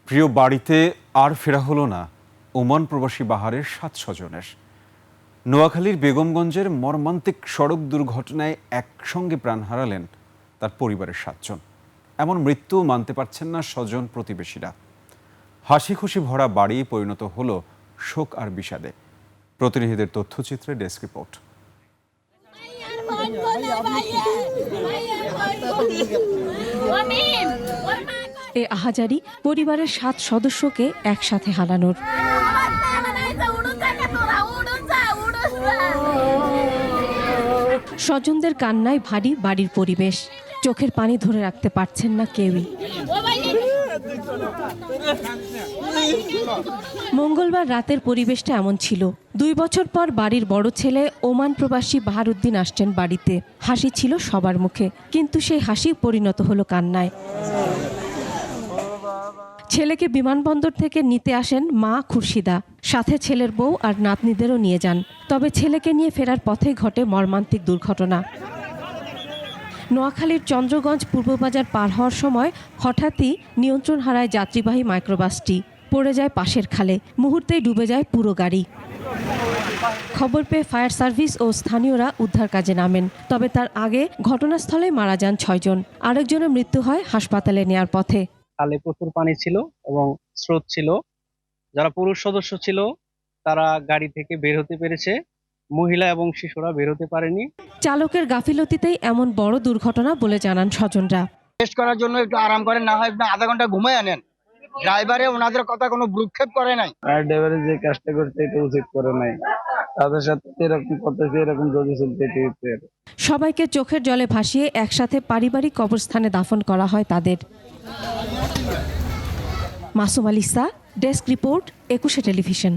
প্রিয় বাড়িতে আর ফেরা হলো না ওমান প্রবাসী বাহারের ৭ স্বজনের। নোয়াখালীর বেগমগঞ্জের মর্মান্তিক সড়ক দুর্ঘটনায় একসঙ্গে প্রাণ হারালেন তার পরিবারের ৭ জন। এমন মৃত্যু মানতে পারছেন না স্বজন প্রতিবেশীরা। হাসি খুশি ভরা বাড়ি পরিণত হলো শোক আর বিষাদে। প্রতিনিধিদের তথ্যচিত্রে ডেস্ক রিপোর্ট। এ আহাজারি পরিবারের ৭ সদস্যকে একসাথে হারানোর। স্বজনদের কান্নায় ভারী বাড়ির পরিবেশ, চোখের পানি ধরে রাখতে পারছেন না কেউই। মঙ্গলবার রাতের পরিবেশটা এমন ছিল। ২ বছর পর বাড়ির বড় ছেলে ওমান প্রবাসী বাহারউদ্দিন আসছেন বাড়িতে। হাসি ছিল সবার মুখে, কিন্তু সেই হাসি পরিণত হলো কান্নায়। ছেলেকে বিমানবন্দর থেকে নিতে আসেন মা খুরশিদা, সাথে ছেলের বউ আর নাতনিদেরও নিয়ে যান। তবে ছেলেকে নিয়ে ফেরার পথে ঘটে মর্মান্তিক দুর্ঘটনা। নোয়াখালীর চন্দ্রগঞ্জ পূর্ববাজার পার হওয়ার সময় হঠাৎই নিয়ন্ত্রণ হারায় যাত্রীবাহী মাইক্রোবাসটি, পড়ে যায় পাশের খালে। মুহূর্তেই ডুবে যায় পুরো গাড়ি। খবর পেয়ে ফায়ার সার্ভিস ও স্থানীয়রা উদ্ধার কাজে নামেন। তবে তার আগে ঘটনাস্থলে মারা যান ৬ জন। আরেকজনের মৃত্যু হয় হাসপাতালে নেয়ার পথে। খালে প্রচুর পানি ছিল এবং স্রোত ছিল। যারা পুরুষ সদস্য ছিল তারা গাড়ি থেকে বের হতে পেরেছে, মহিলা এবং শিশুরা বের হতে পারেনি। চালকের গাফিলতিতেই এমন বড় দুর্ঘটনা বলে জানান স্বজনরা। টেস্ট করার জন্য একটু আরাম করেন, না হয় আপনি আধা ঘন্টা ঘুমায় আনেন। ড্রাইভারে ওনাদের কথা কোনো ভ্রুক্ষেপ করে নাই। ড্রাইভারে যে কাজটা করতে এটা উচিত করে নাই, তাদের সাথে এরকম করতেছে, এরকম যদি চলতে। সবাইকে চোখের জলে ভাসিয়ে একসাথে পারিবারিক কবরস্থানে দাফন করা হয় তাদের। Masum আলিসা, desk report, ২১ television.